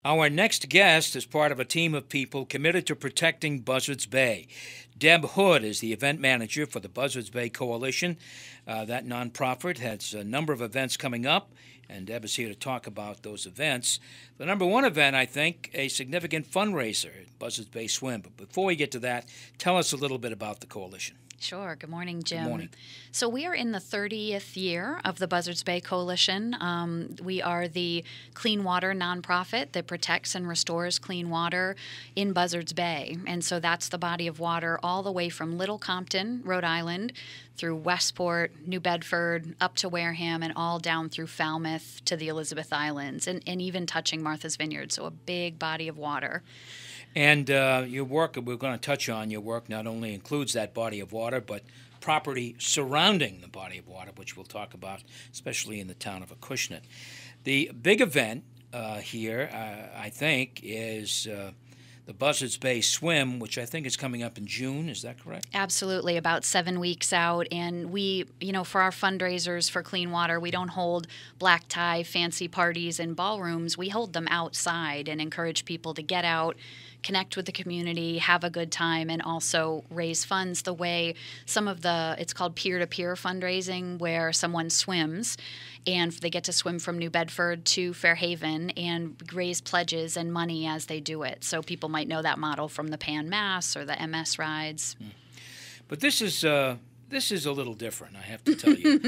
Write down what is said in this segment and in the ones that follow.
Our next guest is part of a team of people committed to protecting Buzzards Bay. Deb Hood is the event manager for the Buzzards Bay Coalition. That nonprofit has a number of events coming up, and Deb is here to talk about those events. The number one event, I think, a significant fundraiser, Buzzards Bay Swim. But before we get to that, tell us a little bit about the coalition. Sure. Good morning, Jim. Good morning. So we are in the 30th year of the Buzzards Bay Coalition. We are the clean water nonprofit that protects and restores clean water in Buzzards Bay. And so that's the body of water all the way from Little Compton, Rhode Island, through Westport, New Bedford, up to Wareham, and all down through Falmouth to the Elizabeth Islands, and even touching Martha's Vineyard. So a big body of water. And your work, we're going to touch on your work, not only includes that body of water, but property surrounding the body of water, which we'll talk about, especially in the town of Acushnet. The big event here, I think, is the Buzzards Bay Swim, which I think is coming up in June. Is that correct? Absolutely, about 7 weeks out. And we, for our fundraisers for clean water, we don't hold black tie, fancy parties in ballrooms. We hold them outside and encourage people to get out, connect with the community, have a good time, and also raise funds the way it's called peer-to-peer fundraising, where someone swims and they get to swim from New Bedford to Fairhaven and raise pledges and money as they do it. So people might know that model from the Pan Mass or the MS rides. But this is a little different, I have to tell you.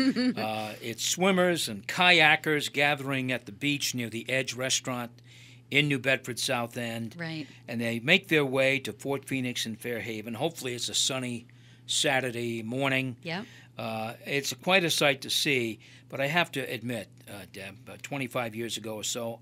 It's swimmers and kayakers gathering at the beach near the Edge restaurant in New Bedford South End. Right. And they make their way to Fort Phoenix and Fairhaven. Hopefully it's a sunny Saturday morning. Yeah. It's quite a sight to see, but I have to admit, Deb, 25 years ago or so,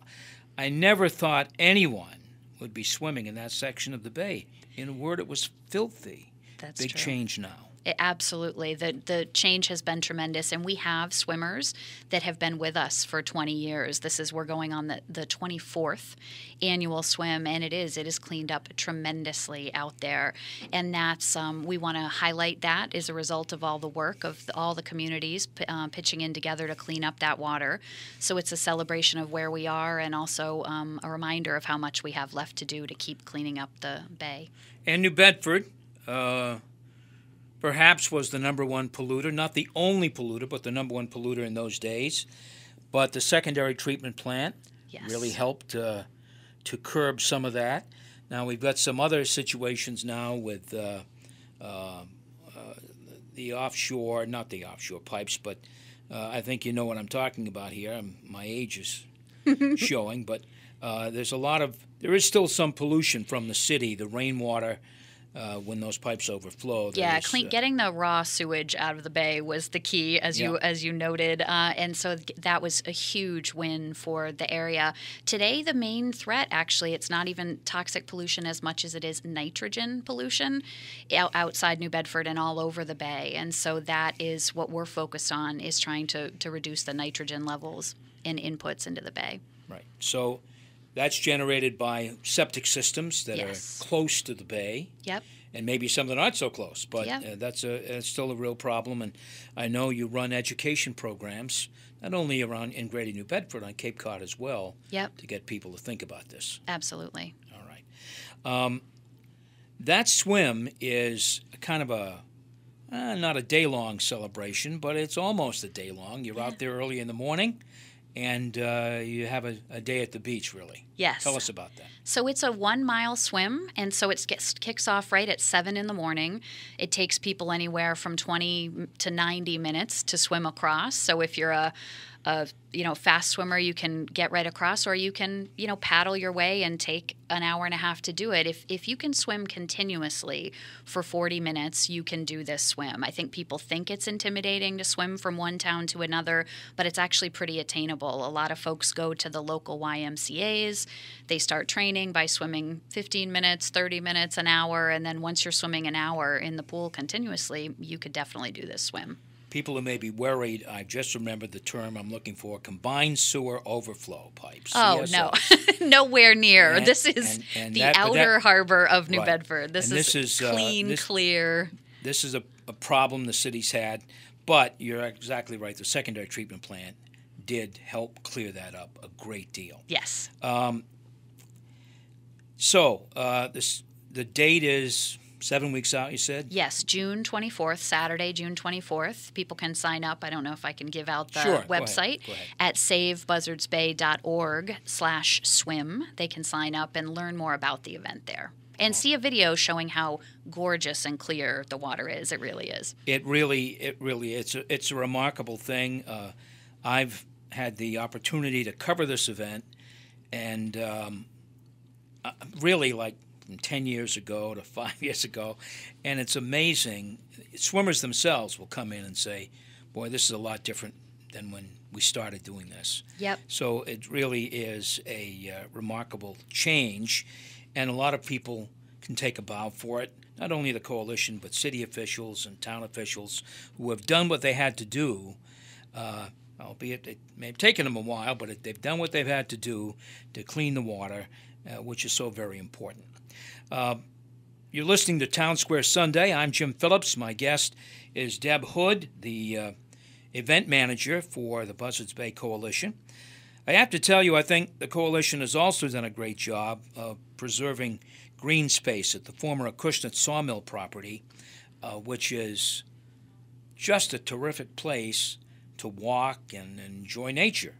I never thought anyone would be swimming in that section of the bay. In a word, it was filthy. That's Big true. change now. Absolutely. The change has been tremendous, and we have swimmers that have been with us for 20 years. We're going on the 24th annual swim, and it is cleaned up tremendously out there. And that's we want to highlight that as a result of all the work of all the communities pitching in together to clean up that water. So it's a celebration of where we are, and also a reminder of how much we have left to do to keep cleaning up the bay. And New Bedford, perhaps was the number one polluter, not the only polluter, but the number one polluter in those days. But the secondary treatment plant really helped to curb some of that. Now we've got some other situations now with the offshore, not the offshore pipes, but I think you know what I'm talking about here. My age is showing, but there is still some pollution from the city, the rainwater. When those pipes overflow. Getting the raw sewage out of the bay was the key, as you noted, and so that was a huge win for the area. Today, the main threat, actually, it's not even toxic pollution as much as it is nitrogen pollution outside New Bedford and all over the bay, and so that is what we're focused on, is trying to reduce the nitrogen levels and inputs into the bay. Right. So that's generated by septic systems that are close to the bay. Yep. And maybe some that aren't so close, but that's still a real problem. And I know you run education programs, not only around in Greater New Bedford, on Cape Cod as well, to get people to think about this. Absolutely. All right. That swim is kind of not a day-long celebration, but it's almost a day-long. You're out there early in the morning, and you have a day at the beach, really. Yes. Tell us about that. So it's a 1 mile swim, and so it kicks off right at 7 in the morning. It takes people anywhere from 20 to 90 minutes to swim across. So if you're a fast swimmer, you can get right across, or you can, paddle your way and take an hour and a half to do it. If you can swim continuously for 40 minutes, you can do this swim. I think people think it's intimidating to swim from one town to another, but it's actually pretty attainable. A lot of folks go to the local YMCAs. They start training by swimming 15 minutes, 30 minutes, an hour, and then once you're swimming an hour in the pool continuously, you could definitely do this swim. People who may be worried, I just remembered the term I'm looking for, combined sewer overflow pipes. Oh, CSOs. no. Nowhere near. This is the outer harbor of New Bedford. This is clean, clear. This is a problem the city's had, but you're exactly right. The secondary treatment plant did help clear that up a great deal. Yes. So the date is 7 weeks out, you said? Yes, June 24th, Saturday, June 24th. People can sign up. I don't know if I can give out the Sure, website. Go ahead. At savebuzzardsbay.org/swim. They can sign up and learn more about the event there. And see a video showing how gorgeous and clear the water is. It really is. It really, it's a remarkable thing. I've had the opportunity to cover this event, and really, like from 10 years ago to 5 years ago, and it's amazing. Swimmers themselves will come in and say, "Boy, this is a lot different than when we started doing this." Yep. So it really is a remarkable change. And a lot of people can take a bow for it, not only the coalition, but city officials and town officials who have done what they had to do, albeit it may have taken them a while, but they've done what they've had to do to clean the water, which is so very important. You're listening to Townsquare Sunday. I'm Jim Phillips. My guest is Deb Hood, the event manager for the Buzzards Bay Coalition. I have to tell you, I think the coalition has also done a great job of preserving green space at the former Acushnet Sawmill property, which is just a terrific place to walk and enjoy nature.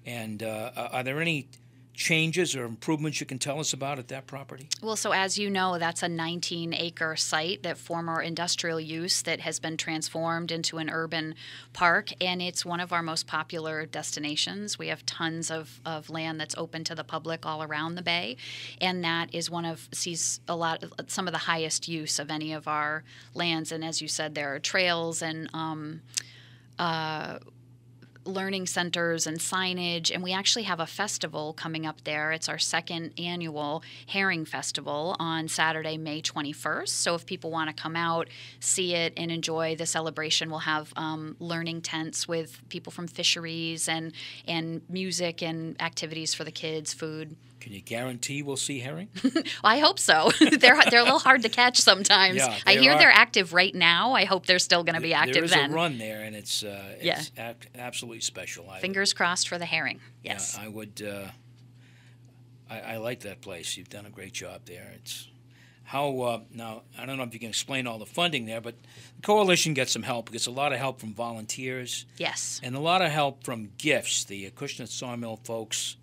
And are there any changes or improvements you can tell us about at that property? Well, so as you know, that's a 19-acre site, that former industrial use that has been transformed into an urban park, and it's one of our most popular destinations. We have tons of land that's open to the public all around the bay, and that is sees some of the highest use of any of our lands. And as you said, there are trails and learning centers and signage, and we actually have a festival coming up there. It's our second annual Herring Festival on Saturday, May 21st. So if people want to come out, see it, and enjoy the celebration, we'll have learning tents with people from fisheries and music and activities for the kids, food. Can you guarantee we'll see herring? Well, I hope so. They're a little hard to catch sometimes. Yeah, I hear they're active right now. I hope they're still going to be active then. There is a run there, and it's absolutely special. Fingers crossed for the herring. Yes. Yeah, I would. I like that place. You've done a great job there. It's how now. I don't know if you can explain all the funding there, but the coalition gets some help. It gets a lot of help from volunteers. Yes. And a lot of help from gifts. The Acushnet Sawmill folks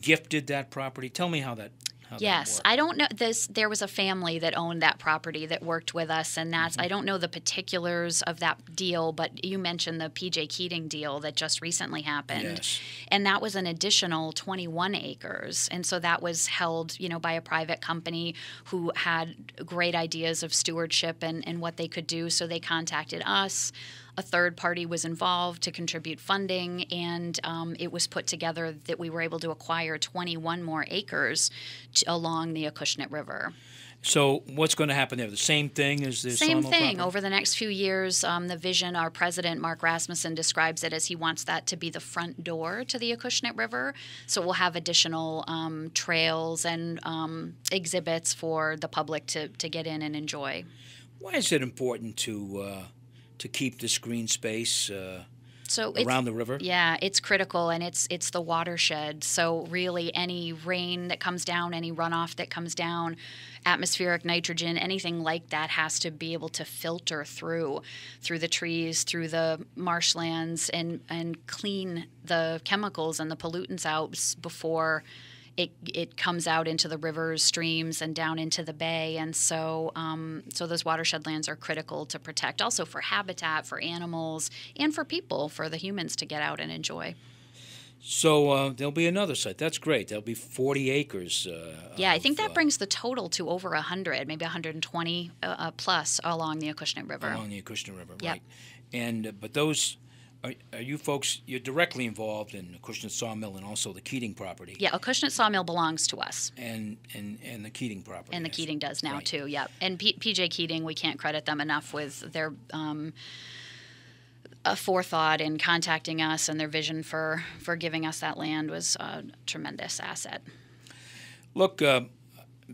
gifted that property. Tell me how that Yes, I don't know. There was a family that owned that property that worked with us, and I don't know the particulars of that deal, but you mentioned the P.J. Keating deal that just recently happened. Yes. And that was an additional 21 acres. And so that was held, by a private company who had great ideas of stewardship and what they could do. So they contacted us. A third party was involved to contribute funding, and it was put together that we were able to acquire 21 more acres along the Acushnet River. So what's going to happen there? The same thing as the Same sawmill thing. property? Over the next few years, the vision, our president, Mark Rasmussen, describes it as he wants that to be the front door to the Acushnet River. So we'll have additional trails and exhibits for the public to get in and enjoy. Why is it important to keep this green space around the river? Yeah, it's critical, and it's the watershed. So really any rain that comes down, any runoff that comes down, atmospheric nitrogen, anything like that has to be able to filter through the trees, through the marshlands, and clean the chemicals and the pollutants out before it comes out into the rivers, streams, and down into the bay. And so those watershed lands are critical to protect, also for habitat, for animals, and for people, for the humans to get out and enjoy. So there'll be another site. That's great. There'll be 40 acres. I think that brings the total to over 100, maybe 120 plus along the Acushnet River. Along the Acushnet River, Yep. right. And but those... Are you folks, you're directly involved in Acushnet Sawmill and also the Keating property? Yeah, Acushnet Sawmill belongs to us. And the Keating property. And the Keating does now, right. too, yep. And P.J. Keating, we can't credit them enough with their forethought in contacting us, and their vision for giving us that land was a tremendous asset. Look,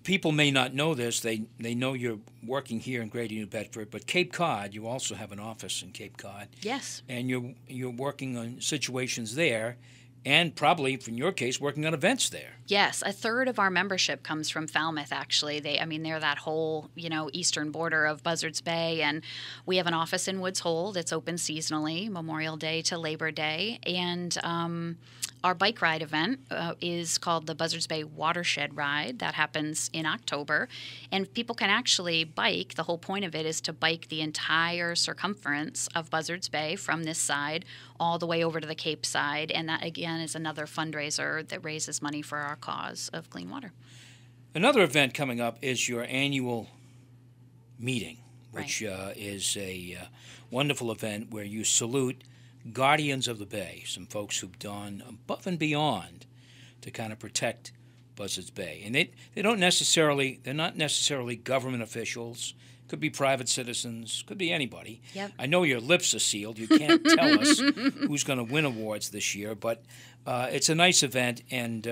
people may not know this. They know you're working here in Greater New Bedford, but Cape Cod, you also have an office in Cape Cod. Yes. And you're working on situations there, and probably, in your case, working on events there. Yes, a third of our membership comes from Falmouth, actually. They're that whole, eastern border of Buzzards Bay, and we have an office in Woods Hole that's open seasonally, Memorial Day to Labor Day, and our bike ride event is called the Buzzards Bay Watershed Ride. That happens in October, and people can actually bike. The whole point of it is to bike the entire circumference of Buzzards Bay from this side all the way over to the Cape side, and that, again, is another fundraiser that raises money for our cause of clean water. Another event coming up is your annual meeting, which Right. is a wonderful event where you salute guardians of the Bay, some folks who've gone above and beyond to kind of protect Buzzards Bay. And they're not necessarily government officials. Could be private citizens, could be anybody. Yep. I know your lips are sealed. You can't tell us who's going to win awards this year, but it's a nice event, and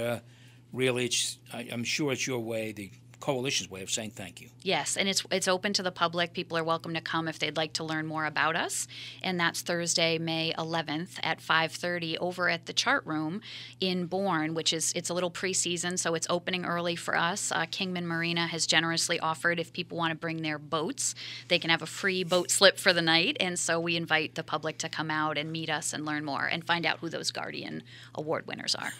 really, I'm sure it's your way, the coalition's way of saying thank you. Yes, and it's open to the public. People are welcome to come if they'd like to learn more about us. And that's Thursday, May 11th at 5:30 over at the Chart Room in Bourne, it's a little preseason, so it's opening early for us. Kingman Marina has generously offered if people want to bring their boats, they can have a free boat slip for the night. And so we invite the public to come out and meet us and learn more and find out who those Guardian Award winners are.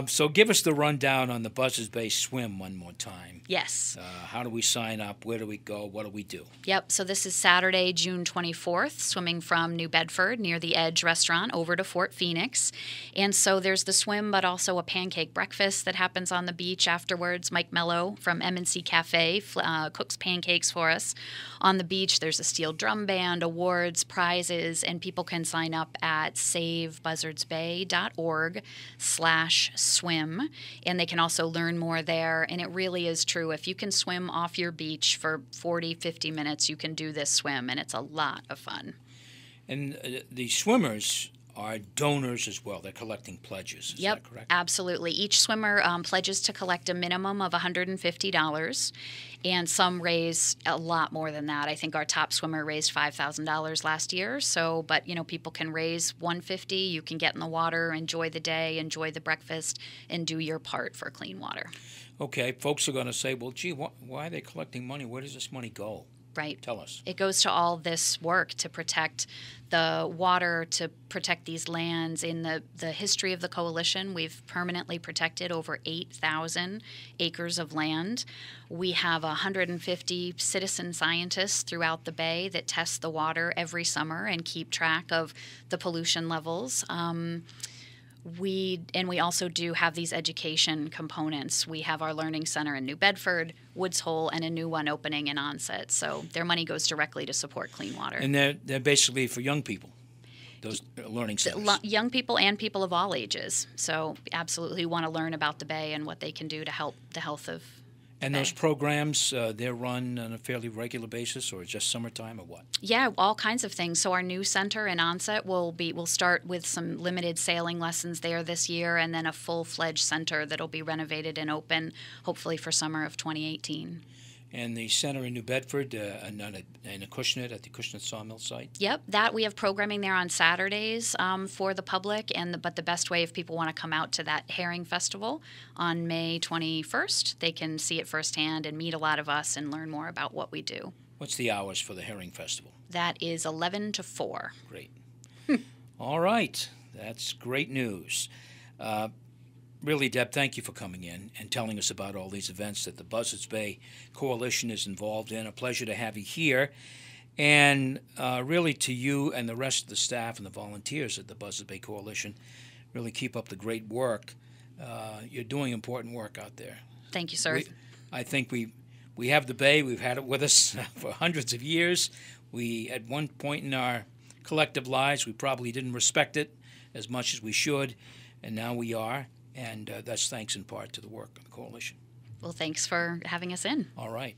So give us the rundown on the Buzzards Bay Swim one more time. Yes. How do we sign up? Where do we go? What do we do? Yep. So this is Saturday, June 24th, swimming from New Bedford near the Edge restaurant over to Fort Phoenix. And so there's the swim, but also a pancake breakfast that happens on the beach afterwards. Mike Mello from M&C Cafe cooks pancakes for us. On the beach, there's a steel drum band, awards, prizes, and people can sign up at savebuzzardsbay.org/swim. And they can also learn more there. And it really is true. If you can swim off your beach for 40, 50 minutes, you can do this swim, and it's a lot of fun. And the swimmers are donors as well. They're collecting pledges. Is Yep, that correct? absolutely. Each swimmer pledges to collect a minimum of $150, and some raise a lot more than that. I think our top swimmer raised $5,000 last year. So, but people can raise $150. You can get in the water, enjoy the day, enjoy the breakfast, and do your part for clean water. Okay, folks are going to say, well, gee, why are they collecting money? Where does this money go? Right. Tell us. It goes to all this work to protect the water, to protect these lands. In the history of the coalition, we've permanently protected over 8,000 acres of land. We have 150 citizen scientists throughout the bay that test the water every summer and keep track of the pollution levels. We also do have these education components. We have our learning center in New Bedford, Woods Hole, and a new one opening in Onset. So their money goes directly to support clean water. And they're basically for young people, those learning centers. Young people and people of all ages. So absolutely want to learn about the Bay and what they can do to help the health of And those programs, they're run on a fairly regular basis, or just summertime, or what? Yeah, all kinds of things. So our new center in Onset we'll start with some limited sailing lessons there this year, and then a full-fledged center that'll be renovated and open, hopefully for summer of 2018. And the center in New Bedford, in Acushnet, at the Acushnet Sawmill site? Yep, that we have programming there on Saturdays for the public, but the best way if people want to come out to that herring festival on May 21st, they can see it firsthand and meet a lot of us and learn more about what we do. What's the hours for the herring festival? That is 11 to 4. Great. All right, that's great news. Really, Deb, thank you for coming in and telling us about all these events that the Buzzards Bay Coalition is involved in. A pleasure to have you here. And really, to you and the rest of the staff and the volunteers at the Buzzards Bay Coalition, really keep up the great work. You're doing important work out there. Thank you, sir. I think we have the Bay. We've had it with us for hundreds of years. We, at one point in our collective lives, we probably didn't respect it as much as we should, and now we are. And that's thanks in part to the work of the coalition. Well, thanks for having us in. All right.